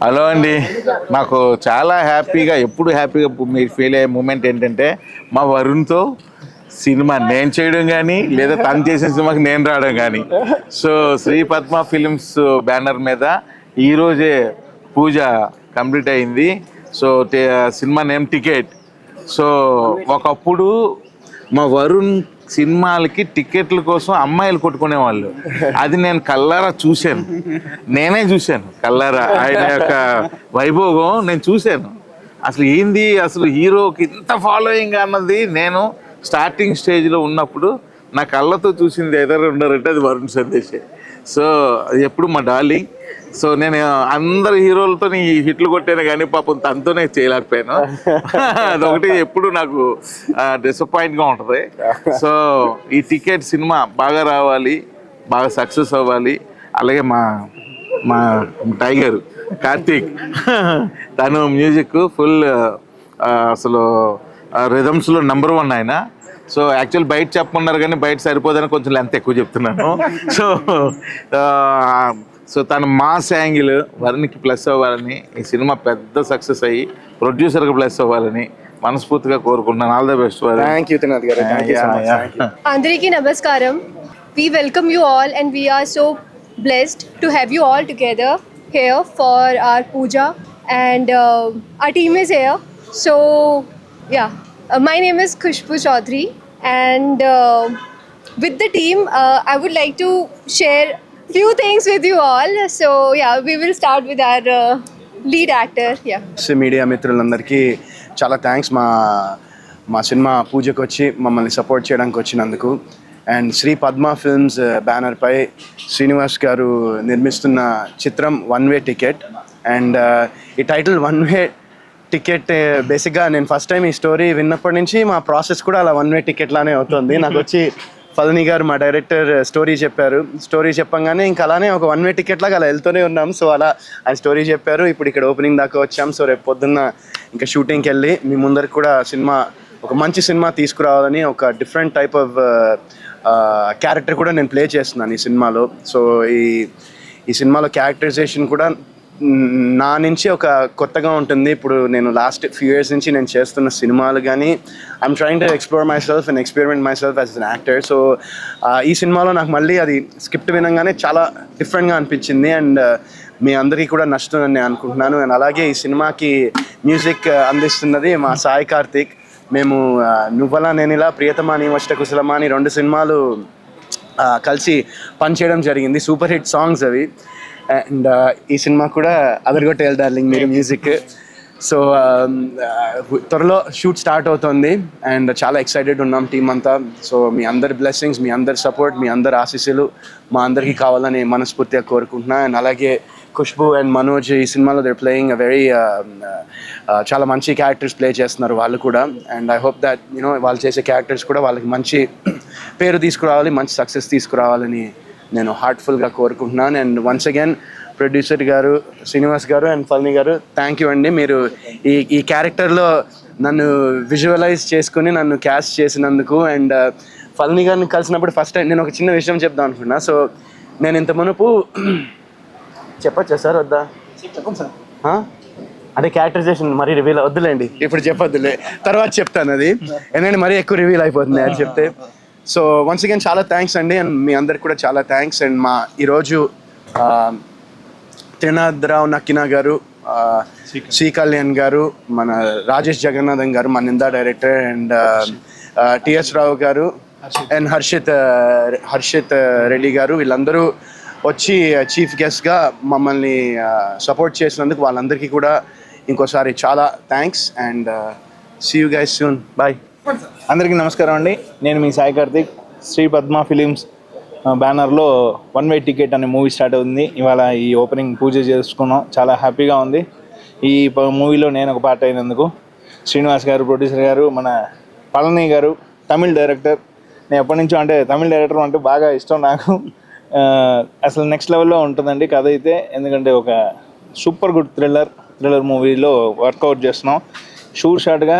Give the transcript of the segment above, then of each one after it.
Hello అండి. నాకు చాలా హ్యాపీగా ఎప్పుడు హ్యాపీగా మీరు ఫీల్ అయ్యే మూమెంట్ ఏంటంటే మా వరుణ్తో సినిమా నేను చేయడం కానీ లేదా తను చేసిన సినిమాకి నేను రావడం కానీ. So Sri Padma films banner మీద ఈరోజే పూజ కంప్లీట్ అయింది. So cinema name ticket. So ఒకప్పుడు మా వరుణ్ సినిమాలకి టికెట్ల కోసం అమ్మాయిలు కొట్టుకునేవాళ్ళు. అది నేను కల్లారా చూశాను. నేనే చూశాను కల్లారా ఆయన యొక్క వైభోగం నేను చూశాను. అసలు ఏంది అసలు హీరోకి ఇంత ఫాలోయింగ్ అన్నది నేను స్టార్టింగ్ స్టేజ్లో ఉన్నప్పుడు నా కళ్ళతో చూసింది ఎదురు ఉన్నారంటే అది వరుణ్ సందేశే. సో అది ఎప్పుడు మా డార్లింగ్. సో నేను అందరు హీరోలతో హిట్లు కొట్టాను కానీ పాపం తనతోనే చేయలేకపోయాను. అదొకటి ఎప్పుడు నాకు డిసప్పాయింట్గా ఉంటుంది. సో ఈ టికెట్ సినిమా బాగా రావాలి, బాగా సక్సెస్ అవ్వాలి. అలాగే మా మా టైగర్ కార్తీక్ తను మ్యూజిక్ ఫుల్ అసలు రిథమ్స్లో నెంబర్ 1 ఆయన. సో యాక్చువల్ బయట చెప్పమన్నారు కానీ బయట సరిపోదని కొంచెం లెంత్ ఎక్కువ చెప్తున్నాను. సో తన మాస్ యాంగిల్ వరుణ్కి ప్లస్ అవ్వాలని, ఈ సినిమా పెద్ద సక్సెస్ అయ్యి ప్రొడ్యూసర్కి ప్లస్ అవ్వాలని మనస్ఫూర్తిగా కోరుకుంటున్నాను. All the best. అందరికీ నమస్కారం. We welcome you all and we are so blessed to have you all together here for our puja and our team is here. So yeah, my name is Khushbu Chaudhary and with the team I would like to share few things with you all. So yeah, we will start with our lead actor. Yeah. Media మిత్రులందరికీ చాలా thanks మా cinema పూజకు వచ్చి మమ్మల్ని support చేయడానికి వచ్చినందుకు. And Shri Padma films బ్యానర్పై శ్రీనివాస్ గారు నిర్మిస్తున్న చిత్రం వన్ వే టికెట్. అండ్ ఈ టైటిల్ వన్ వే టికెట్ బేసిక్గా నేను ఫస్ట్ టైం ఈ స్టోరీ విన్నప్పటి నుంచి మా ప్రాసెస్ కూడా అలా వన్ వే టికెట్ లానే అవుతుంది. నాకు వచ్చి ఫల్ని గారు మా డైరెక్టర్ స్టోరీ చెప్పారు. స్టోరీ చెప్పంగానే ఇంకా అలానే ఒక వన్ వే టికెట్ లాగా అలా వెళ్తూనే ఉన్నాం. సో అలా ఆయన స్టోరీ చెప్పారు. ఇప్పుడు ఇక్కడ ఓపెనింగ్ దాకా వచ్చాం. సో రేపు పొద్దున్న ఇంకా షూటింగ్కి వెళ్ళి మీ ముందరికి కూడా సినిమా ఒక మంచి సినిమా తీసుకురావాలని ఒక డిఫరెంట్ టైప్ ఆఫ్ క్యారెక్టర్ కూడా నేను ప్లే చేస్తున్నాను ఈ సినిమాలో. సో ఈ సినిమాలో క్యారెక్టరైజేషన్ కూడా నా నుంచి ఒక కొత్తగా ఉంటుంది. ఇప్పుడు నేను లాస్ట్ ఫ్యూ ఇయర్స్ నుంచి నేను చేస్తున్న సినిమాలు కానీ I'm trying to explore my self and experiment my self as an actor. So ఈ సినిమాలో నాకు మళ్ళీ అది స్క్రిప్ట్ వినంగానే చాలా డిఫరెంట్గా అనిపించింది అండ్ మీ అందరికీ కూడా నచ్చుతుందని నేను అనుకుంటున్నాను. అండ్ అలాగే ఈ సినిమాకి మ్యూజిక్ అందిస్తున్నది మా సాయి కార్తిక్. మేము నువ్వలా నేనిలా, ప్రియతమా నీ వష్ట కుశలమా అని 2 సినిమాలు కలిసి పనిచేయడం జరిగింది. సూపర్ హిట్ సాంగ్స్ అవి. అండ్ ఈ సినిమా కూడా అదరగొట్టేయాలి డార్లింగ్ మీరు మ్యూజిక్. సో త్వరలో షూట్ స్టార్ట్ అవుతుంది అండ్ చాలా ఎక్సైటెడ్ ఉన్నాం టీం అంతా. సో మీ అందరి బ్లెస్సింగ్స్, మీ అందరి సపోర్ట్, మీ అందరి ఆశీస్సులు మా అందరికీ కావాలని మనస్ఫూర్తిగా కోరుకుంటున్నా. అండ్ అలాగే ఖుష్బు అండ్ మనోజ్ ఈ సినిమాలో దే ప్లేయింగ్ అ వెరీ చాలా మంచి క్యారెక్టర్స్ ప్లే చేస్తున్నారు వాళ్ళు కూడా. అండ్ ఐ హోప్ దట్ వాళ్ళు చేసే క్యారెక్టర్స్ కూడా వాళ్ళకి మంచి పేరు తీసుకురావాలి, మంచి సక్సెస్ తీసుకురావాలని నేను హార్ట్ఫుల్గా కోరుకుంటున్నాను. అండ్ వన్స్ అగైన్ ప్రొడ్యూసర్ గారు శ్రీనివాస్ గారు అండ్ ఫల్ని గారు థ్యాంక్ యూ అండి. మీరు ఈ క్యారెక్టర్లో నన్ను విజువలైజ్ చేసుకుని నన్ను క్యాస్ట్ చేసినందుకు. అండ్ ఫల్ని గారిని కలిసినప్పుడు ఫస్ట్ టైం నేను ఒక చిన్న విషయం చెప్దాం అనుకున్నా. సో నేను ఇంత మునుపు చెప్పచ్చా సార్ వద్దా? చెప్పండి సార్. అదే క్యారెక్టరైజేషన్ మరీ రివీల్ వద్దులేండి, ఇప్పుడు చెప్పొద్దులే, తర్వాత చెప్తాను అది, ఎందుకంటే మరీ ఎక్కువ రివీల్ అయిపోతుంది అది చెప్తే. సో వన్స్ అగైన్ చాలా థ్యాంక్స్ అండి. అండ్ మీ అందరికి కూడా చాలా థ్యాంక్స్. అండ్ మా ఈరోజు త్రినాథరావు నక్కినా గారు, సి కళ్యాణ్ గారు, మన రాజేష్ జగన్నాథన్ గారు, మా నిందా డైరెక్టర్, అండ్ టిఎస్ రావు గారు అండ్ హర్షిత్ రెడ్డి గారు, వీళ్ళందరూ వచ్చి చీఫ్ గెస్ట్గా మమ్మల్ని సపోర్ట్ చేసినందుకు వాళ్ళందరికీ కూడా ఇంకోసారి చాలా thanks. And see you guys soon. Bye. అందరికీ నమస్కారం అండి. నేను మీ సాయి కార్తిక్. శ్రీ పద్మ ఫిలిమ్స్ బ్యానర్లో వన్ వే టికెట్ అనే మూవీ స్టార్ట్ అవుతుంది. ఇవాళ ఈ ఓపెనింగ్ పూజ చేసుకున్నాం. చాలా హ్యాపీగా ఉంది. ఈ మూవీలో నేను ఒక పార్ట్ అయినందుకు. శ్రీనివాస్ గారు ప్రొడ్యూసర్ గారు, మన పళని గారు తమిళ్ డైరెక్టర్. నేను ఎప్పటి నుంచో అంటే తమిళ్ డైరెక్టర్ అంటే బాగా ఇష్టం నాకు. అసలు నెక్స్ట్ లెవెల్లో ఉంటుందండి కథ అయితే. ఎందుకంటే ఒక సూపర్ గుడ్ థ్రిల్లర్ మూవీలో వర్కౌట్ చేస్తున్నాం. షార్ట్గా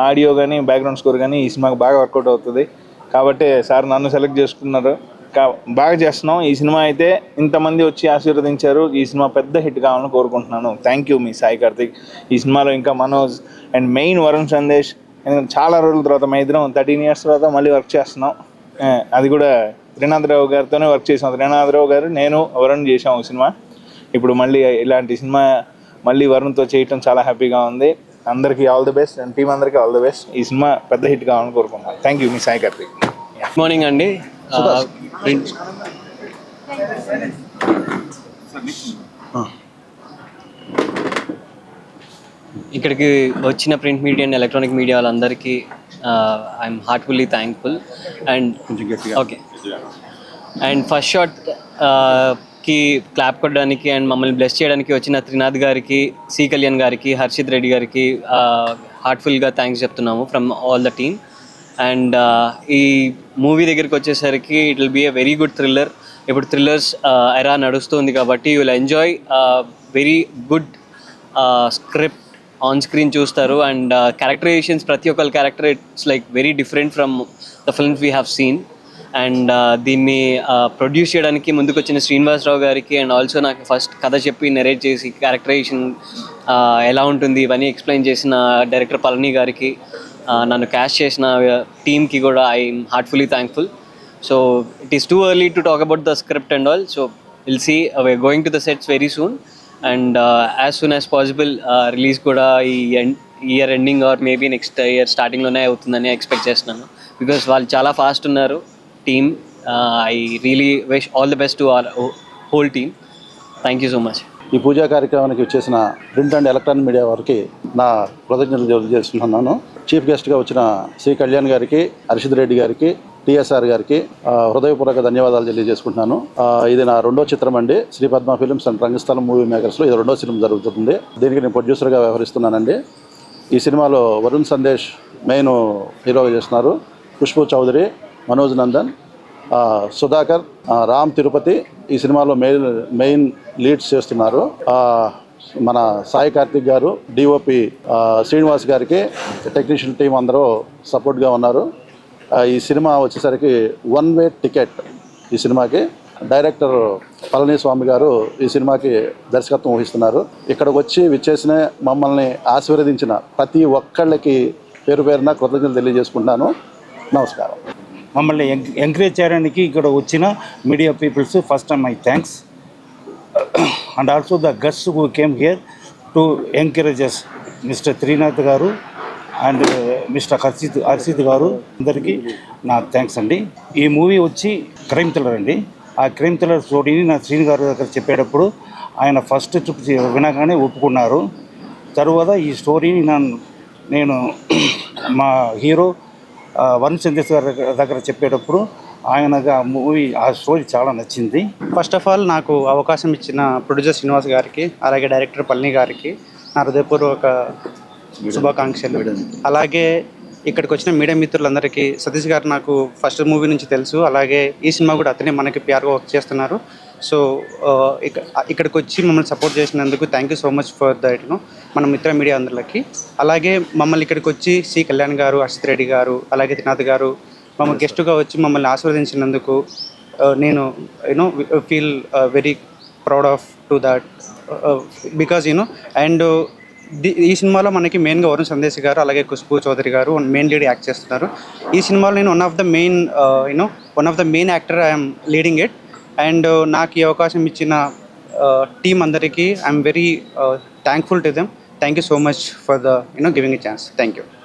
ఆడియో కానీ బ్యాక్గ్రౌండ్ స్కోర్ కానీ ఈ సినిమాకి బాగా వర్కౌట్ అవుతుంది. కాబట్టి సార్ నన్ను సెలెక్ట్ చేసుకున్నారు. బాగా చేస్తున్నాం. ఈ సినిమా అయితే ఇంతమంది వచ్చి ఆశీర్వదించారు. ఈ సినిమా పెద్ద హిట్ కావాలని కోరుకుంటున్నాను. థ్యాంక్ యూ మీ సాయి కార్తిక్. ఈ సినిమాలో ఇంకా మనోజ్ అండ్ మెయిన్ వరుణ్ సందేశ్. ఎందుకంటే చాలా రోజుల తర్వాత మా ఇద్దరం 13 years తర్వాత మళ్ళీ వర్క్ చేస్తున్నాం. అది కూడా త్రినాథరావు గారితోనే వర్క్ చేసాం. త్రినాథరావు గారు, నేను, వరుణ్ చేసాం సినిమా. ఇప్పుడు మళ్ళీ ఇలాంటి సినిమా మళ్ళీ వరుణ్తో చేయటం చాలా హ్యాపీగా ఉంది. అందరికీ all the best and team అందరికీ ఆల్ ది బెస్ట్. ఈ సినిమా పెద్ద హిట్ కావాలని కోరుకుంటున్నాను. థ్యాంక్ యూ మీ సాయి కార్తిక్. గుడ్ మార్నింగ్ అండి. ఇక్కడికి వచ్చిన print media and electronic media వాళ్ళందరికీ I'm heartfully thankful. And okay, and first shot కి క్లాప్ కొట్టడానికి అండ్ మమ్మల్ని బ్లెస్ చేయడానికి వచ్చిన త్రినాథ్ గారికి, సి కళ్యాణ్ గారికి, హర్షిత్ రెడ్డి గారికి హార్ట్ఫుల్గా థ్యాంక్స్ చెప్తున్నాము from all the team. And ఈ మూవీ దగ్గరికి వచ్చేసరికి it will be a very good thriller. ఇప్పుడు థ్రిల్లర్స్ ఎరా నడుస్తుంది కాబట్టి you will enjoy very good script on screen చూస్తారు. అండ్ క్యారెక్టరైజేషన్స్ ప్రతి ఒక్కరి character it's like very different from the films we have seen. And దీన్ని produce చేయడానికి ముందుకు వచ్చిన శ్రీనివాసరావు గారికి అండ్ ఆల్సో నాకు ఫస్ట్ కథ చెప్పి నెరేట్ చేసి క్యారెక్టరైజేషన్ ఎలా ఉంటుంది ఇవన్నీ ఎక్స్ప్లెయిన్ చేసిన డైరెక్టర్ పళని గారికి, నన్ను క్యాస్ట్ చేసిన టీమ్కి కూడా I'm heartfully thankful. So it is too early to talk about the script and all. So will see we are going to the sets very soon. And as soon as possible release కూడా ఈ year ending or maybe next year స్టార్టింగ్లోనే అవుతుందని expect చేస్తున్నాను. Because వాళ్ళు చాలా fast ఉన్నారు team. I really wish all the best to our whole team. Thank you so much. ఈ పూజా కార్యక్రమానికి వచ్చేసిన ప్రింట్ అండ్ ఎలక్ట్రానిక్ మీడియా వారికి నా కృతజ్ఞతలు తెలియజేస్తున్నాను. చీఫ్ గెస్ట్గా వచ్చిన శ్రీ కళ్యాణ్ గారికి, హర్షిత్ రెడ్డి గారికి, టిఎస్ఆర్ గారికి హృదయపూర్వక ధన్యవాదాలు తెలియజేసుకుంటున్నాను. ఇది నా 2వ చిత్రం అండి. Sri Padma Films and Rangasthalam movie మేకర్స్లో ఇది 2వ సినిమా జరుగుతుంది. దీనికి నేను ప్రొడ్యూసర్గా వ్యవహరిస్తున్నానండి. ఈ సినిమాలో వరుణ్ సందేశ్ మెయిన్ హీరోగా చేస్తున్నారు. ఖుష్బూ చౌదరి, మనోజ్ నందన్, సుధాకర్, రామ్ తిరుపతి ఈ సినిమాలో మెయిన్ లీడ్స్ చేస్తున్నారు. మన సాయి కార్తిక్ గారు, డిఓపి శ్రీనివాస్ గారికి, టెక్నీషియన్ టీం అందరూ సపోర్ట్గా ఉన్నారు. ఈ సినిమా వచ్చేసరికి 1 way టికెట్. ఈ సినిమాకి డైరెక్టర్ పళని స్వామి గారు ఈ సినిమాకి దర్శకత్వం వహిస్తున్నారు. ఇక్కడికి వచ్చి విచ్చేసిన మమ్మల్ని ఆశీర్వదించిన ప్రతి ఒక్కళ్ళకి పేరు పేరున కృతజ్ఞతలు తెలియజేసుకుంటున్నాను. నమస్కారం. మమ్మల్ని ఎంకరేజ్ చేయడానికి ఇక్కడ వచ్చిన media peoples first time my thanks. And also the guests who came here to encourages mister Trinath garu and mister Harshit గారు, అందరికీ నా థ్యాంక్స్ అండి. ఈ మూవీ వచ్చి క్రైమ్ థ్రిల్లర్ అండి. ఆ క్రైమ్ థ్రిల్లర్ స్టోరీని నా శ్రీని గారి దగ్గర చెప్పేటప్పుడు ఆయన ఫస్ట్ ట్రిప్ వినగానే ఒప్పుకున్నారు. తరువాత ఈ స్టోరీని నేను మా హీరో వరుణ్ సందేశ్ గారి దగ్గర చెప్పేటప్పుడు ఆయనగా మూవీ ఆ స్టోరీ చాలా నచ్చింది. ఫస్ట్ ఆఫ్ ఆల్ నాకు అవకాశం ఇచ్చిన ప్రొడ్యూసర్ శ్రీనివాస్ గారికి, అలాగే డైరెక్టర్ పళని గారికి నా హృదయపూర్వక శుభాకాంక్షలు. అలాగే ఇక్కడికి వచ్చిన మీడియా మిత్రులందరికీ, సతీష్ గారు నాకు ఫస్ట్ మూవీ నుంచి తెలుసు, అలాగే ఈ సినిమా కూడా అతనే మనకి పిఆర్గా వర్క్ చేస్తున్నారు. సో ఇక్కడికి వచ్చి మమ్మల్ని సపోర్ట్ చేసినందుకు thank you so much for that మన మిత్ర మీడియా అందరికి. అలాగే మమ్మల్ని ఇక్కడికి వచ్చి సి కళ్యాణ్ గారు, హర్షిత్ రెడ్డి గారు, అలాగే త్రినాథ్ గారు మమ్మల్ని గెస్టుగా వచ్చి మమ్మల్ని ఆశీర్వదించినందుకు నేను feel very proud off to that because and ఈ సినిమాలో మనకి మెయిన్గా వరుణ్ సందేశ్ గారు, అలాగే ఖుష్బూ చౌదరి గారు మెయిన్ లీడ్ యాక్ట్ చేస్తున్నారు. ఈ సినిమాలో నేను one of the main actor I'm leading it. And నాకు ఈ అవకాశం ఇచ్చిన టీం అందరికీ I'm very thankful to them. Thank you so much for the giving a chance. Thank you.